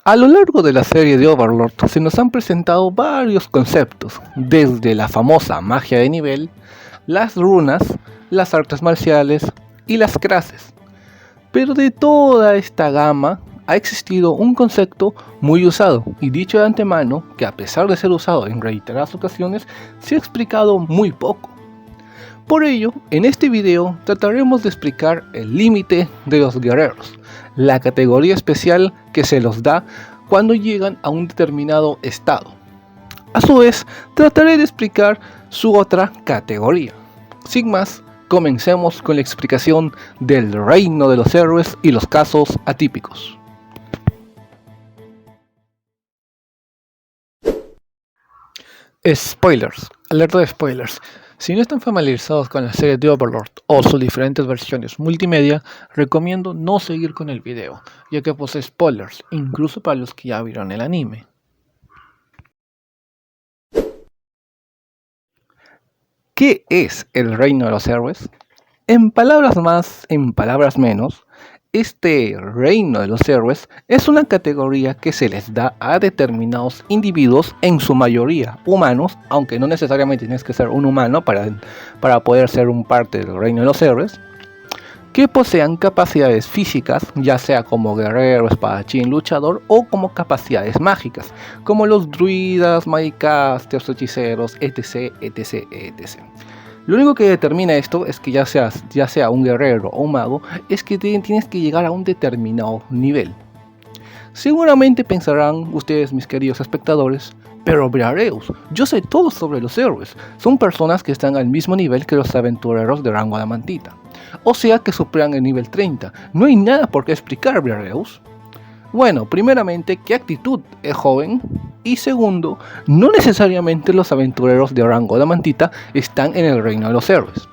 A lo largo de la serie de Overlord se nos han presentado varios conceptos, desde la famosa magia de nivel, las runas, las artes marciales y las clases. Pero de toda esta gama ha existido un concepto muy usado y dicho de antemano que a pesar de ser usado en reiteradas ocasiones se ha explicado muy poco. Por ello, en este video trataremos de explicar el límite de los guerreros, la categoría especial que se los da cuando llegan a un determinado estado. A su vez, trataré de explicar su otra categoría. Sin más, comencemos con la explicación del reino de los héroes y los casos atípicos. Spoilers, alerta de spoilers. Si no están familiarizados con la serie de Overlord o sus diferentes versiones multimedia, recomiendo no seguir con el video, ya que posee spoilers, incluso para los que ya vieron el anime. ¿Qué es el reino de los héroes? En palabras más, en palabras menos, este reino de los héroes es una categoría que se les da a determinados individuos, en su mayoría humanos, aunque no necesariamente tienes que ser un humano para poder ser un parte del reino de los héroes, que posean capacidades físicas, ya sea como guerrero, espadachín, luchador, o como capacidades mágicas, como los druidas, magicasters, hechiceros, etc, etc, etc. Lo único que determina esto es que ya sea un guerrero o un mago, es que tienes que llegar a un determinado nivel. Seguramente pensarán ustedes, mis queridos espectadores, pero Briareus, yo sé todo sobre los héroes, son personas que están al mismo nivel que los aventureros de rango adamantita, o sea que superan el nivel 30, no hay nada por qué explicar, Briareus. Bueno, primeramente, ¿qué actitud es joven? Y segundo, no necesariamente los aventureros de rango adamantita están en el reino de los héroes.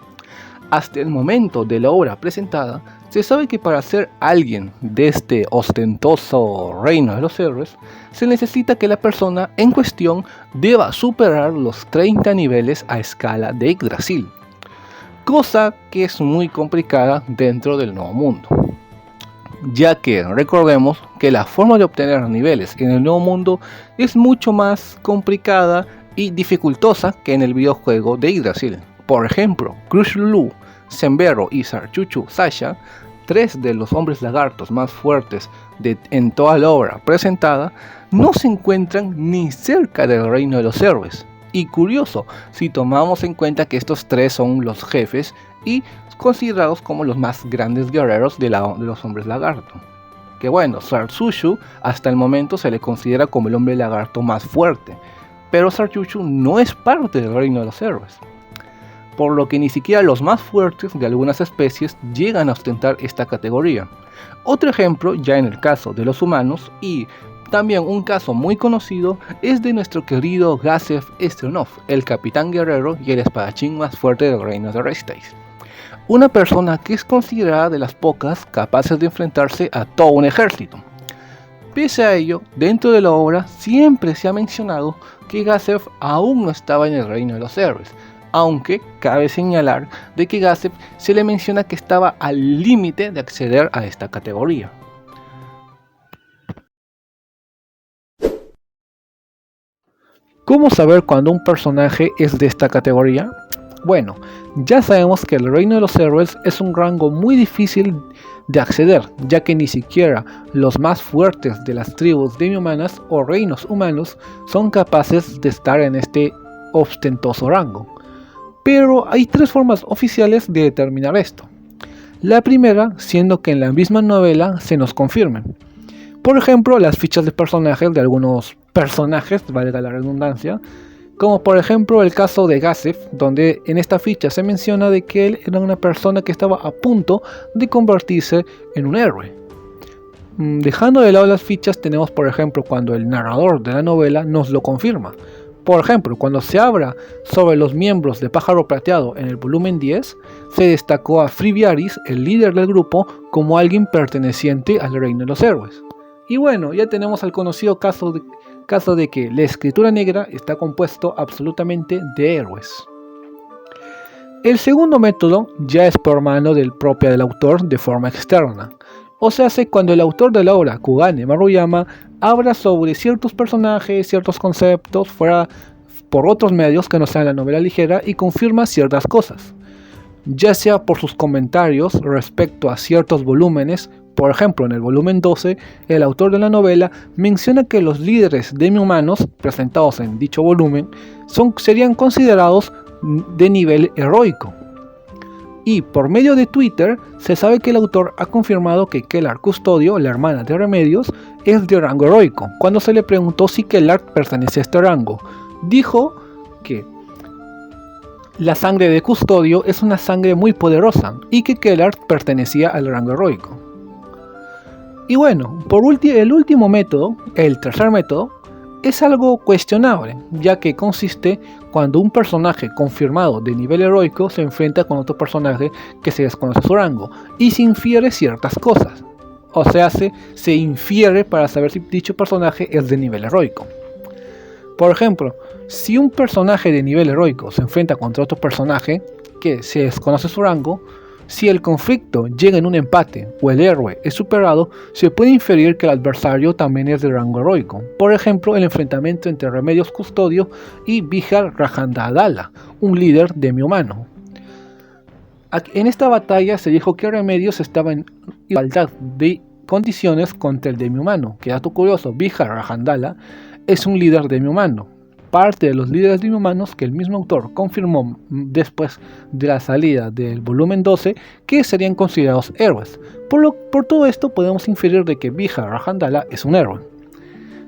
Hasta el momento de la obra presentada, se sabe que para ser alguien de este ostentoso reino de los héroes, se necesita que la persona en cuestión deba superar los 30 niveles a escala de Yggdrasil, cosa que es muy complicada dentro del Nuevo Mundo, ya que recordemos que la forma de obtener niveles en el Nuevo Mundo es mucho más complicada y dificultosa que en el videojuego de Yggdrasil. Por ejemplo, Crush Lulu, Sembero y Sarchuchu Sasha, tres de los hombres lagartos más fuertes en toda la obra presentada, no se encuentran ni cerca del reino de los héroes. Y curioso, si tomamos en cuenta que estos tres son los jefes y considerados como los más grandes guerreros de los hombres lagarto. Que bueno, Sarchuchu hasta el momento se le considera como el hombre lagarto más fuerte, pero Sarchuchu no es parte del reino de los héroes, por lo que ni siquiera los más fuertes de algunas especies llegan a ostentar esta categoría. Otro ejemplo, ya en el caso de los humanos, y también un caso muy conocido, es de nuestro querido Gazef Estronov, el capitán guerrero y el espadachín más fuerte del reino de Restais. Una persona que es considerada de las pocas capaces de enfrentarse a todo un ejército. Pese a ello, dentro de la obra siempre se ha mencionado que Gazef aún no estaba en el reino de los héroes, aunque cabe señalar de que Gazef se le menciona que estaba al límite de acceder a esta categoría. ¿Cómo saber cuando un personaje es de esta categoría? Bueno, ya sabemos que el reino de los héroes es un rango muy difícil de acceder, ya que ni siquiera los más fuertes de las tribus demi-humanas o reinos humanos son capaces de estar en este ostentoso rango. Pero hay tres formas oficiales de determinar esto. La primera, siendo que en la misma novela se nos confirmen. Por ejemplo, las fichas de personajes de algunos personajes, valga la redundancia, como por ejemplo el caso de Gazef, donde en esta ficha se menciona de que él era una persona que estaba a punto de convertirse en un héroe. Dejando de lado las fichas, tenemos por ejemplo cuando el narrador de la novela nos lo confirma. Por ejemplo, cuando se habla sobre los miembros de Pájaro Plateado en el volumen 10, se destacó a Friviaris, el líder del grupo, como alguien perteneciente al reino de los héroes. Y bueno, ya tenemos el conocido caso de que la escritura negra está compuesto absolutamente de héroes. El segundo método ya es por mano propia del autor de forma externa, O sea, cuando el autor de la obra, Kugane Maruyama, habla sobre ciertos personajes, ciertos conceptos, fuera por otros medios que no sean la novela ligera y confirma ciertas cosas, ya sea por sus comentarios respecto a ciertos volúmenes. Por ejemplo, en el volumen 12, el autor de la novela menciona que los líderes demi-humanos presentados en dicho volumen serían considerados de nivel heroico. Y por medio de Twitter se sabe que el autor ha confirmado que Kellar Custodio, la hermana de Remedios, es de rango heroico. Cuando se le preguntó si Kellar pertenecía a este rango, dijo que la sangre de Custodio es una sangre muy poderosa y que Kellar pertenecía al rango heroico. Y bueno, el último método, el tercer método, es algo cuestionable, ya que consiste cuando un personaje confirmado de nivel heroico se enfrenta con otro personaje que se desconoce su rango y se infiere ciertas cosas. O sea, se infiere para saber si dicho personaje es de nivel heroico. Por ejemplo, si un personaje de nivel heroico se enfrenta contra otro personaje que se desconoce su rango, si el conflicto llega en un empate o el héroe es superado, se puede inferir que el adversario también es de rango heroico. Por ejemplo, el enfrentamiento entre Remedios Custodio y Vihar Rajahandala, un líder demi-humano. En esta batalla se dijo que Remedios estaba en igualdad de condiciones contra el demi-humano. Que dato curioso, Vihar Rajahandala es un líder demi-humano, parte de los líderes demi-humanos que el mismo autor confirmó después de la salida del volumen 12 que serían considerados héroes. Por todo esto podemos inferir de que Vihar Rajahandala es un héroe.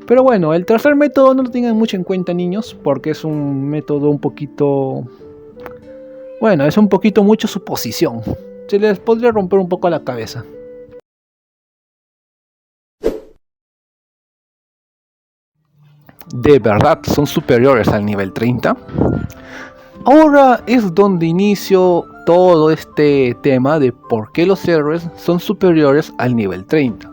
Pero bueno, el tercer método no lo tengan mucho en cuenta, niños, porque es un método un poquito... Bueno, es un poquito mucho suposición. Se les podría romper un poco la cabeza. ¿De verdad son superiores al nivel 30? Ahora es donde inicio todo este tema de por qué los héroes son superiores al nivel 30.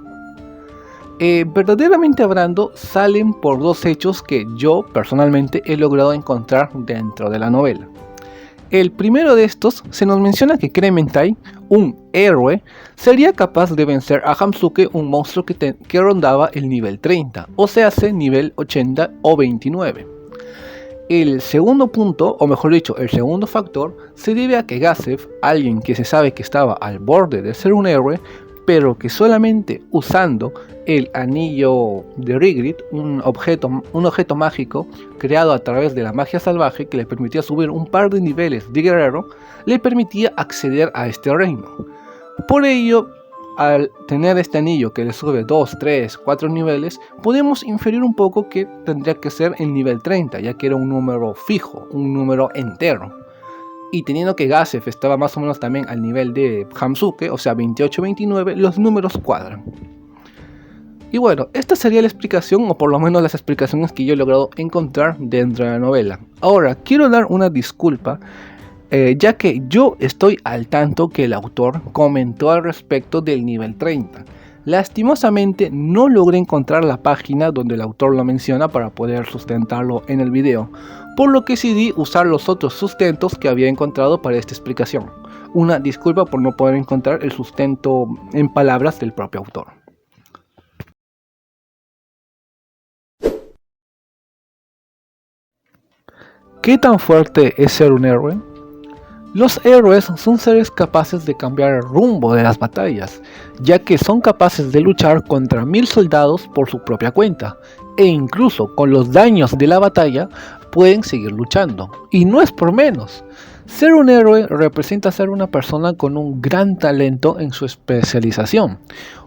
Verdaderamente hablando, salen por dos hechos que yo personalmente he logrado encontrar dentro de la novela. El primero de estos, se nos menciona que Krementai, un héroe, sería capaz de vencer a Hamsuke, un monstruo que rondaba el nivel 30, o sea, nivel 80 o 29. El segundo punto, o mejor dicho, el segundo factor, se debe a que Gazef, alguien que se sabe que estaba al borde de ser un héroe, pero que solamente usando el anillo de Rigrid, un objeto mágico creado a través de la magia salvaje que le permitía subir un par de niveles de guerrero, le permitía acceder a este reino. Por ello, al tener este anillo que le sube 2, 3, 4 niveles, podemos inferir un poco que tendría que ser el nivel 30, ya que era un número fijo, un número entero. Y teniendo que Gazef estaba más o menos también al nivel de Hamsuke, o sea 28-29, los números cuadran. Y bueno, esta sería la explicación, o por lo menos las explicaciones que yo he logrado encontrar dentro de la novela. Ahora, quiero dar una disculpa, ya que yo estoy al tanto que el autor comentó al respecto del nivel 30. Lastimosamente no logré encontrar la página donde el autor lo menciona para poder sustentarlo en el video, por lo que decidí usar los otros sustentos que había encontrado para esta explicación. Una disculpa por no poder encontrar el sustento en palabras del propio autor. ¿Qué tan fuerte es ser un héroe? Los héroes son seres capaces de cambiar el rumbo de las batallas, ya que son capaces de luchar contra 1000 soldados por su propia cuenta, e incluso con los daños de la batalla pueden seguir luchando, y no es por menos. Ser un héroe representa ser una persona con un gran talento en su especialización,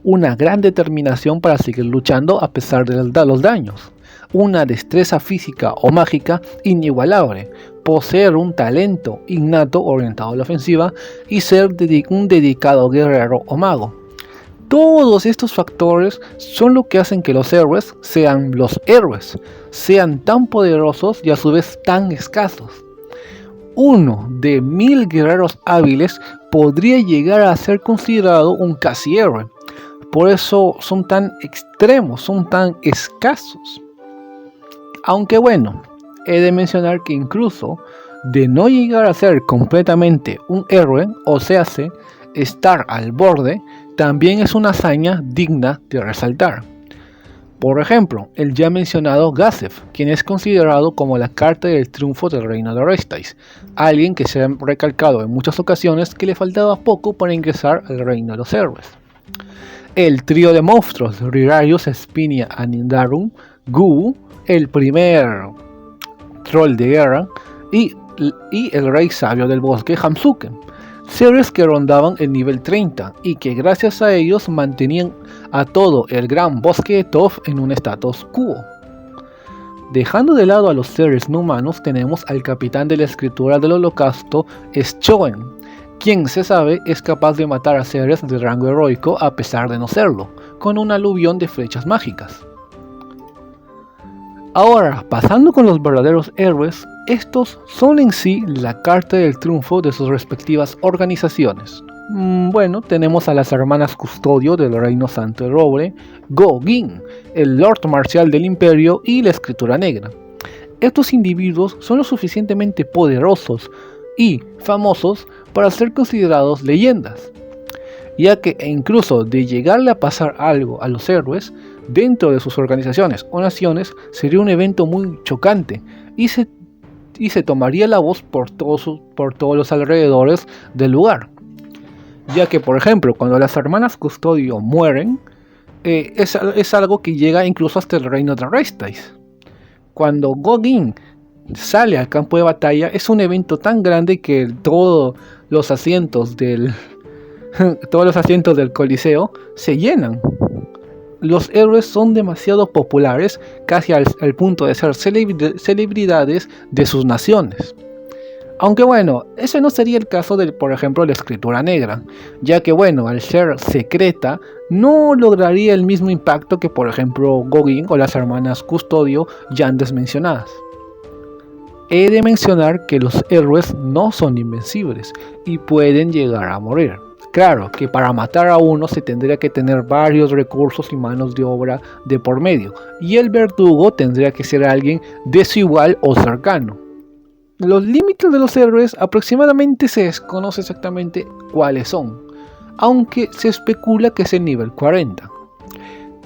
una gran determinación para seguir luchando a pesar de los daños, una destreza física o mágica inigualable, poseer un talento innato orientado a la ofensiva y ser un dedicado guerrero o mago. Todos estos factores son lo que hacen que los héroes, sean tan poderosos y a su vez tan escasos. Uno de 1000 guerreros hábiles podría llegar a ser considerado un casi héroe. Por eso son tan extremos, son tan escasos. Aunque bueno, he de mencionar que incluso de no llegar a ser completamente un héroe, o sea, estar al borde, también es una hazaña digna de resaltar. Por ejemplo, el ya mencionado Gazef, quien es considerado como la carta del triunfo del reino de Restais, alguien que se ha recalcado en muchas ocasiones que le faltaba poco para ingresar al reino de los héroes. El trío de monstruos, Rirarius, Spinia y Nindarum, Gu, el primer troll de guerra, y el rey sabio del bosque, Hamsuken, seres que rondaban el nivel 30 y que gracias a ellos mantenían a todo el gran bosque de Toph en un status quo. Dejando de lado a los seres no humanos, tenemos al capitán de la escritura del holocausto, Schoen, quien se sabe es capaz de matar a seres de rango heroico a pesar de no serlo, con un aluvión de flechas mágicas. Ahora, pasando con los verdaderos héroes, estos son en sí la carta del triunfo de sus respectivas organizaciones. Bueno, tenemos a las hermanas custodio del Reino Santo de Roble, Go Gin, el Lord Marcial del Imperio y la Escritura Negra. Estos individuos son lo suficientemente poderosos y famosos para ser considerados leyendas, ya que incluso de llegarle a pasar algo a los héroes, dentro de sus organizaciones o naciones sería un evento muy chocante y se tomaría la voz por todos los alrededores del lugar. Ya que, por ejemplo, cuando las hermanas Custodio mueren, es algo que llega incluso hasta el reino de Restais. Cuando Gogin sale al campo de batalla, es un evento tan grande que todos los asientos del Coliseo se llenan. Los héroes son demasiado populares, casi al punto de ser celebridades de sus naciones. Aunque bueno, ese no sería el caso de, por ejemplo, la Escritura Negra, ya que bueno, al ser secreta, no lograría el mismo impacto que por ejemplo Gogin o las hermanas Custodio ya antes mencionadas. He de mencionar que los héroes no son invencibles y pueden llegar a morir. Claro que para matar a uno se tendría que tener varios recursos y manos de obra de por medio, y el verdugo tendría que ser alguien de su igual o cercano. Los límites de los héroes aproximadamente se desconoce exactamente cuáles son, aunque se especula que es el nivel 40.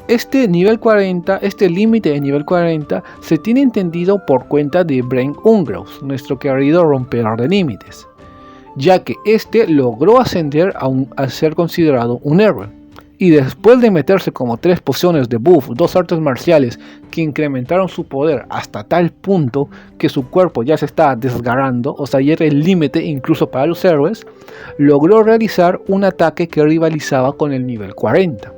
Este límite de nivel 40 se tiene entendido por cuenta de Brain Ungraus, nuestro querido rompedor de límites, ya que este logró ascender a ser considerado un héroe, y después de meterse como 3 pociones de buff, 2 artes marciales que incrementaron su poder hasta tal punto que su cuerpo ya se estaba desgarrando, o sea, ya era el límite incluso para los héroes, logró realizar un ataque que rivalizaba con el nivel 40.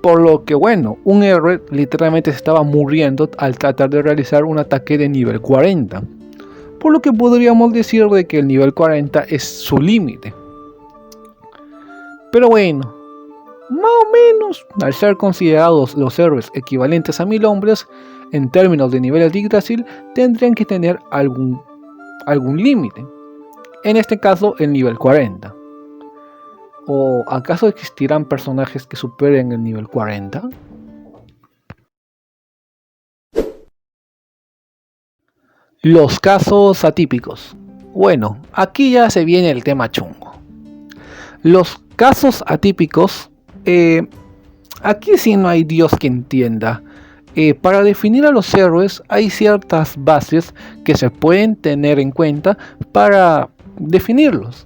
Por lo que bueno, un héroe literalmente se estaba muriendo al tratar de realizar un ataque de nivel 40. Por lo que podríamos decir de que el nivel 40 es su límite. Pero bueno, más o menos, al ser considerados los héroes equivalentes a 1000 hombres, en términos de niveles de Yggdrasil, tendrían que tener algún límite. En este caso, el nivel 40. ¿O acaso existirán personajes que superen el nivel 40? Los casos atípicos. Bueno, aquí ya se viene el tema chungo. Los casos atípicos, aquí sí no hay Dios que entienda. Para definir a los héroes hay ciertas bases que se pueden tener en cuenta para definirlos.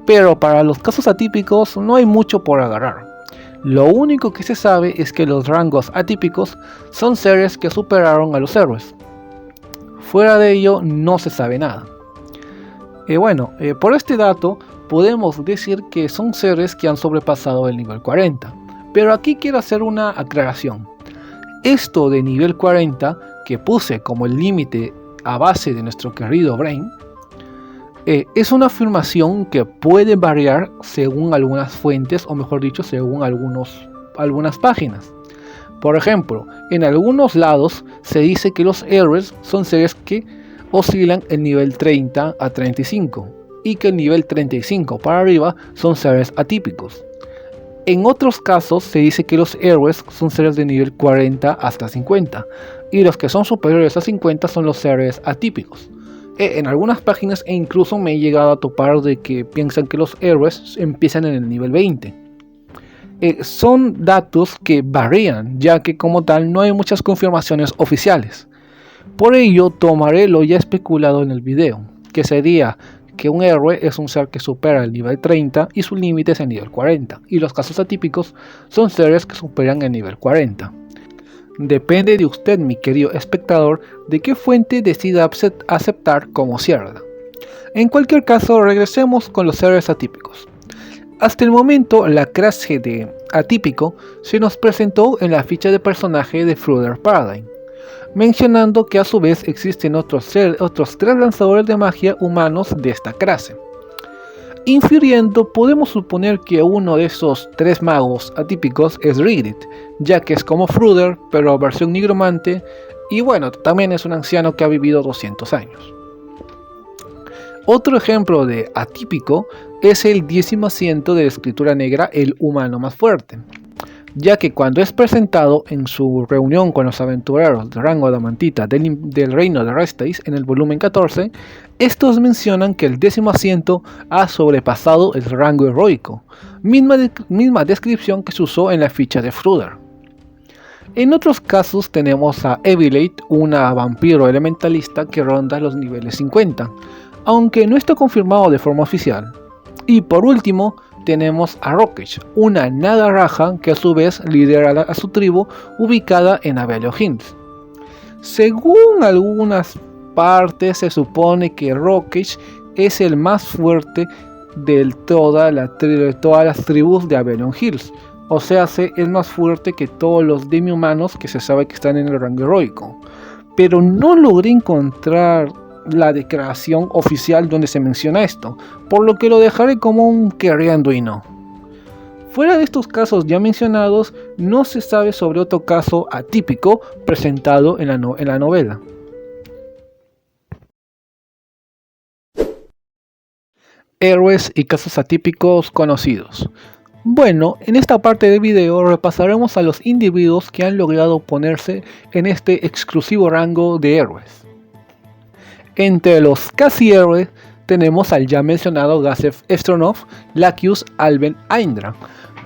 Pero para los casos atípicos no hay mucho por agarrar. Lo único que se sabe es que los rangos atípicos son seres que superaron a los héroes. Fuera de ello no se sabe nada. Por este dato podemos decir que son seres que han sobrepasado el nivel 40. Pero aquí quiero hacer una aclaración. Esto de nivel 40 que puse como el límite a base de nuestro querido Brain, es una afirmación que puede variar según algunas fuentes, o mejor dicho, según algunas páginas. Por ejemplo, en algunos lados se dice que los héroes son seres que oscilan el nivel 30 a 35 y que el nivel 35 para arriba son seres atípicos. En otros casos se dice que los héroes son seres de nivel 40 hasta 50 y los que son superiores a 50 son los seres atípicos. En algunas páginas incluso me he llegado a topar de que piensan que los héroes empiezan en el nivel 20. Son datos que varían, ya que como tal no hay muchas confirmaciones oficiales. Por ello tomaré lo ya especulado en el video, que sería que un héroe es un ser que supera el nivel 30 y su límite es el nivel 40, y los casos atípicos son seres que superan el nivel 40. Depende de usted, mi querido espectador, de qué fuente decida aceptar como cierta. En cualquier caso, regresemos con los seres atípicos. Hasta el momento, la clase de atípico se nos presentó en la ficha de personaje de Fruder Paradigm, mencionando que a su vez existen otros 3 lanzadores de magia humanos de esta clase. Infiriendo, podemos suponer que uno de esos 3 magos atípicos es Rigid, ya que es como Fruder, pero versión nigromante, y bueno, también es un anciano que ha vivido 200 años. Otro ejemplo de atípico es el 10º asiento de la escritura negra, el humano más fuerte, ya que cuando es presentado en su reunión con los aventureros de rango adamantita del reino de Restais en el volumen 14, estos mencionan que el 10º asiento ha sobrepasado el rango heroico, misma descripción que se usó en la ficha de Fruder. En otros casos tenemos a Evilate, una vampiro elementalista que ronda los niveles 50, aunque no está confirmado de forma oficial. Y por último, tenemos a Rockage, una naga raja que a su vez lidera a su tribu ubicada en Avelio Hills. Según algunas partes se supone que Rockage es el más fuerte de todas las tribus de Avelio Hills, o sea, es más fuerte que todos los demi-humanos que se sabe que están en el rango heroico, pero no logré encontrar la declaración oficial donde se menciona esto, por lo que lo dejaré como un queriendo y no. Fuera de estos casos ya mencionados, no se sabe sobre otro caso atípico presentado en la novela. Héroes y casos atípicos conocidos. Bueno, en esta parte del video repasaremos a los individuos que han logrado ponerse en este exclusivo rango de héroes. Entre los casi héroes tenemos al ya mencionado Gazef Estronov, Lacus Alben Aindra,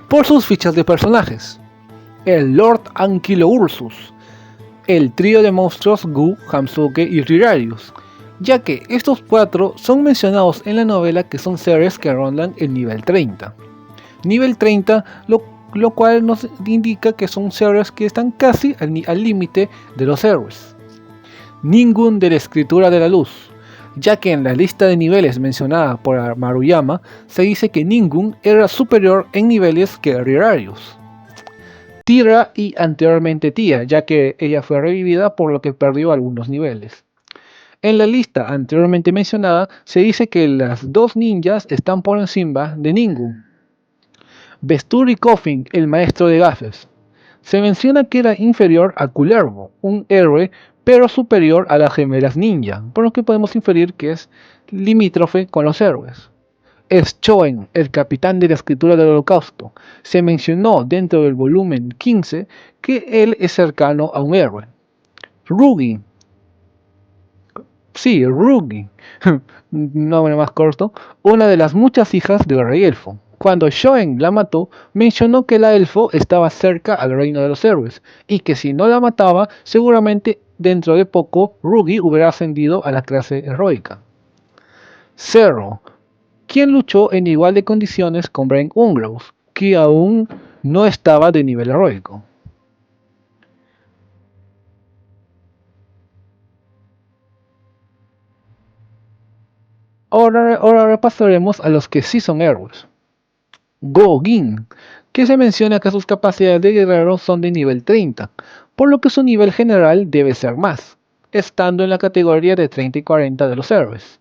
por sus fichas de personajes, el Lord Ankylo Ursus, el trío de monstruos Gu, Hamsuke y Rirarius, ya que estos 4 son mencionados en la novela que son seres que rondan el nivel 30. Nivel 30, lo cual nos indica que son seres que están casi al límite de los héroes. Ningun de la Escritura de la Luz, ya que en la lista de niveles mencionada por Maruyama se dice que Ningun era superior en niveles que Rirarius. Tira y anteriormente Tia, ya que ella fue revivida por lo que perdió algunos niveles. En la lista anteriormente mencionada se dice que las 2 ninjas están por encima de Ningun. Vesturi Coffin, el maestro de Gazef. Se menciona que era inferior a Kullervo, un héroe pero superior a las gemelas ninja, por lo que podemos inferir que es limítrofe con los héroes. Es Choen, el capitán de la escritura del Holocausto. Se mencionó dentro del volumen 15 que él es cercano a un héroe. Rugi. Sí, Rugi. Nombre más corto. Una de las muchas hijas del rey elfo. Cuando Choen la mató, mencionó que la elfo estaba cerca al reino de los héroes, y que si no la mataba, seguramente dentro de poco Rugi hubiera ascendido a la clase heroica. Zero, quien luchó en igual de condiciones con Brain Ungrove, que aún no estaba de nivel heroico. Ahora repasaremos a los que sí son héroes. Gogin, que se menciona que sus capacidades de guerrero son de nivel 30, por lo que su nivel general debe ser más, estando en la categoría de 30 y 40 de los héroes.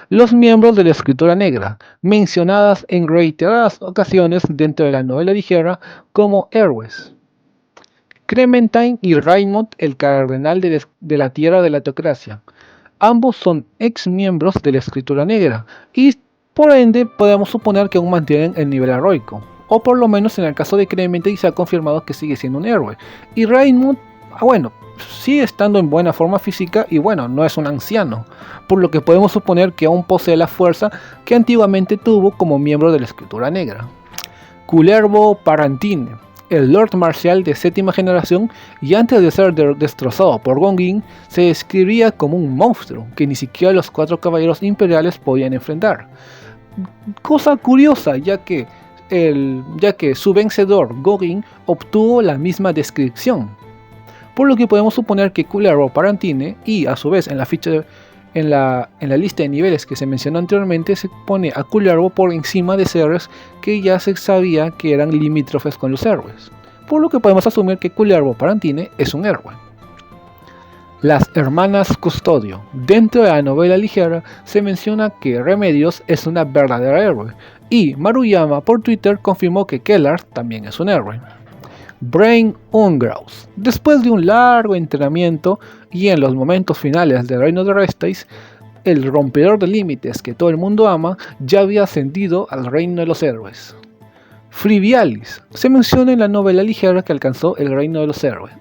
Los miembros de la Escritura Negra, mencionadas en reiteradas ocasiones dentro de la novela ligera como héroes. Clementine y Raymond, el cardenal de la Tierra de la Teocracia. Ambos son ex miembros de la Escritura Negra y por ende podemos suponer que aún mantienen el nivel heroico, o por lo menos en el caso de Clementine se ha confirmado que sigue siendo un héroe, y Raymond, bueno, sigue estando en buena forma física y bueno, no es un anciano, por lo que podemos suponer que aún posee la fuerza que antiguamente tuvo como miembro de la Escritura Negra. Kullervo Parantine, el Lord Marcial de séptima generación, y antes de ser destrozado por Gongjin, se describía como un monstruo que ni siquiera los 4 caballeros imperiales podían enfrentar. Cosa curiosa, ya que su vencedor, Gongjin, obtuvo la misma descripción. Por lo que podemos suponer que Kullervo Parantine, y a su vez en la lista de niveles que se mencionó anteriormente, se pone a Kullervo por encima de seres que ya se sabía que eran limítrofes con los héroes. Por lo que podemos asumir que Kullervo Parantine es un héroe. Las hermanas Custodio. Dentro de la novela ligera se menciona que Remedios es una verdadera héroe, y Maruyama por Twitter confirmó que Kellar también es un héroe. Brain Ungraus. Después de un largo entrenamiento y en los momentos finales del reino de Restais, el rompedor de límites que todo el mundo ama ya había ascendido al reino de los héroes. Frivialis. Se menciona en la novela ligera que alcanzó el reino de los héroes.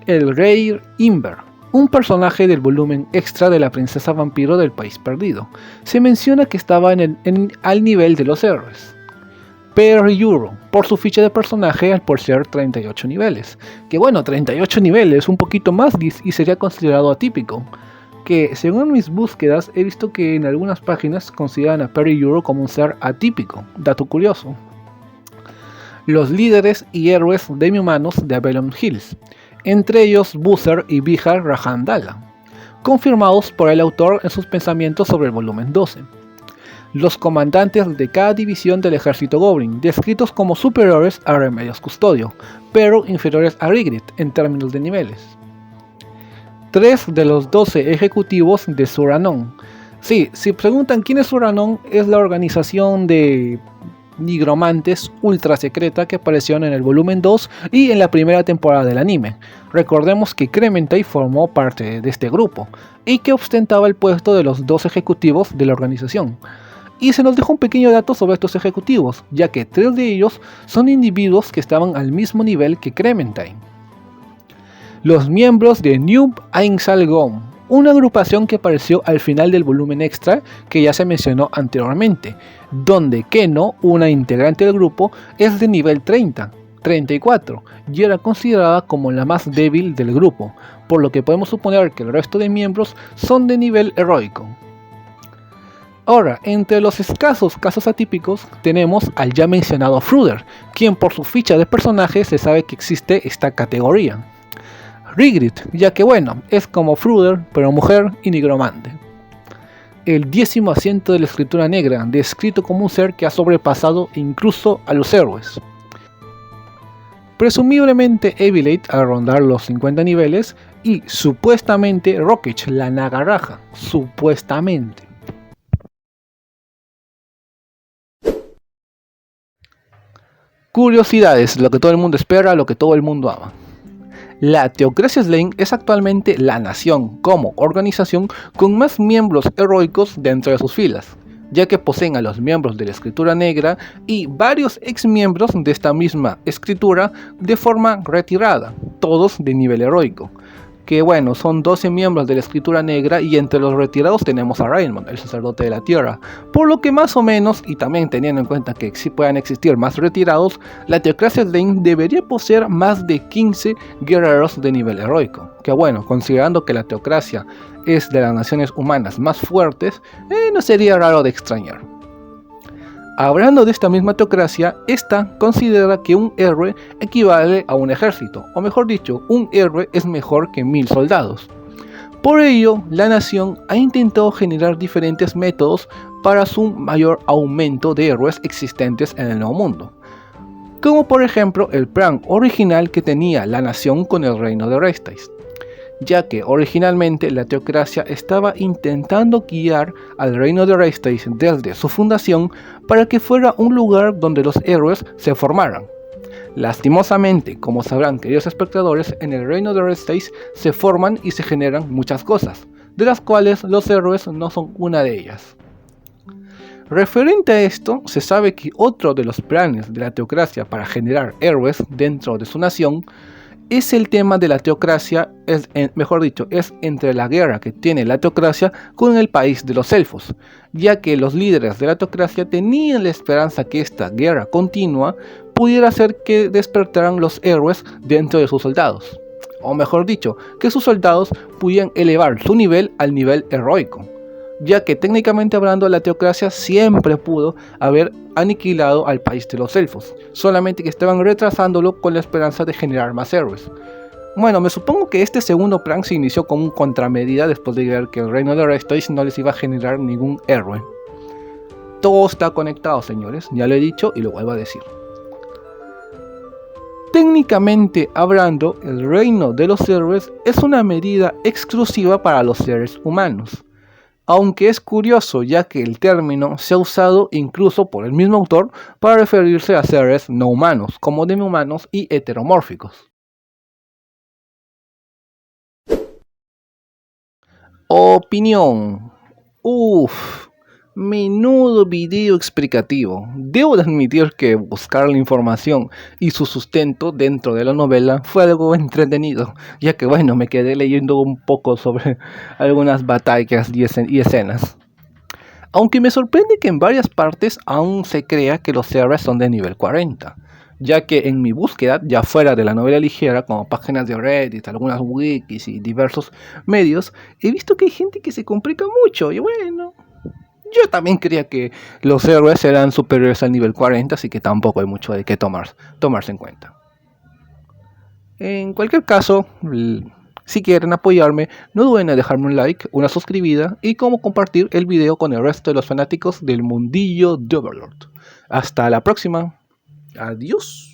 El Rey Imber, un personaje del volumen extra de la princesa vampiro del País Perdido. Se menciona que estaba al nivel de los héroes. Per Euro, por su ficha de personaje al por ser 38 niveles. Que bueno, 38 niveles, un poquito más y sería considerado atípico. Que según mis búsquedas he visto que en algunas páginas consideran a Per Euro como un ser atípico. Dato curioso. Los líderes y héroes demi-humanos de Avalon Hills. Entre ellos Buzzer y Vihar Rahandala. Confirmados por el autor en sus pensamientos sobre el volumen 12. Los comandantes de cada división del ejército Goblin, descritos como superiores a Remedios Custodio, pero inferiores a Ygritte en términos de niveles. 3 de los 12 ejecutivos de Suranon. Sí, si preguntan quién es Suranon, es la organización de nigromantes ultra secreta que apareció en el volumen 2 y en la primera temporada del anime. Recordemos que Crementai formó parte de este grupo, y que ostentaba el puesto de los 2 ejecutivos de la organización. Y se nos dejó un pequeño dato sobre estos ejecutivos, ya que 3 de ellos son individuos que estaban al mismo nivel que Crementai. Los miembros de Noob Ainsal Gom, una agrupación que apareció al final del volumen extra que ya se mencionó anteriormente, donde Keno, una integrante del grupo, es de nivel 34, y era considerada como la más débil del grupo, por lo que podemos suponer que el resto de miembros son de nivel heroico. Ahora, entre los escasos casos atípicos tenemos al ya mencionado Fruder, quien por su ficha de personaje se sabe que existe esta categoría. Ygritte, ya que bueno, es como Fruder, pero mujer y nigromante. El 10º asiento de la Escritura Negra, descrito como un ser que ha sobrepasado incluso a los héroes. Presumiblemente Evilate al rondar los 50 niveles, y supuestamente Rockich, la Nagaraja, supuestamente. Curiosidades, lo que todo el mundo espera, lo que todo el mundo ama. La Teocracia Slain es actualmente la nación como organización con más miembros heroicos dentro de sus filas, ya que poseen a los miembros de la Escritura Negra y varios ex miembros de esta misma escritura de forma retirada, todos de nivel heroico. Que bueno, son 12 miembros de la Escritura Negra y entre los retirados tenemos a Raymond, el sacerdote de la tierra, por lo que más o menos, y también teniendo en cuenta que sí puedan existir más retirados, la Teocracia Slain debería poseer más de 15 guerreros de nivel heroico, que bueno, considerando que la Teocracia es de las naciones humanas más fuertes, no sería raro de extrañar. Hablando de esta misma teocracia, esta considera que un héroe equivale a un ejército, o mejor dicho, un héroe es mejor que 1000 soldados. Por ello, la nación ha intentado generar diferentes métodos para su mayor aumento de héroes existentes en el Nuevo Mundo, como por ejemplo el plan original que tenía la nación con el reino de Restais, ya que originalmente la teocracia estaba intentando guiar al reino de Restais desde su fundación para que fuera un lugar donde los héroes se formaran. Lastimosamente, como sabrán queridos espectadores, en el reino de Restais se forman y se generan muchas cosas, de las cuales los héroes no son una de ellas. Referente a esto, se sabe que otro de los planes de la teocracia para generar héroes dentro de su nación es el tema de la teocracia, mejor dicho, es entre la guerra que tiene la teocracia con el país de los elfos, ya que los líderes de la teocracia tenían la esperanza que esta guerra continua pudiera hacer que despertaran los héroes dentro de sus soldados, o mejor dicho, que sus soldados pudieran elevar su nivel al nivel heroico, ya que técnicamente hablando la teocracia siempre pudo haber aniquilado al país de los elfos, solamente que estaban retrasándolo con la esperanza de generar más héroes. Bueno, me supongo que este segundo plan se inició como un contramedida después de ver que el reino de Restage no les iba a generar ningún héroe. Todo está conectado, señores, ya lo he dicho y lo vuelvo a decir. Técnicamente hablando, el reino de los héroes es una medida exclusiva para los seres humanos. Aunque es curioso ya que el término se ha usado incluso por el mismo autor para referirse a seres no humanos, como demi-humanos y heteromórficos. Opinión. Menudo video explicativo. Debo de admitir que buscar la información y su sustento dentro de la novela fue algo entretenido, ya que bueno, me quedé leyendo un poco sobre algunas batallas y escenas. Aunque me sorprende que en varias partes aún se crea que los héroes son de nivel 40, ya que en mi búsqueda, ya fuera de la novela ligera, como páginas de Reddit, algunas wikis y diversos medios, he visto que hay gente que se complica mucho, y bueno, yo también creía que los héroes eran superiores al nivel 40, así que tampoco hay mucho de qué tomarse en cuenta. En cualquier caso, si quieren apoyarme, no duden en dejarme un like, una suscribida y como compartir el video con el resto de los fanáticos del mundillo de Overlord. Hasta la próxima. Adiós.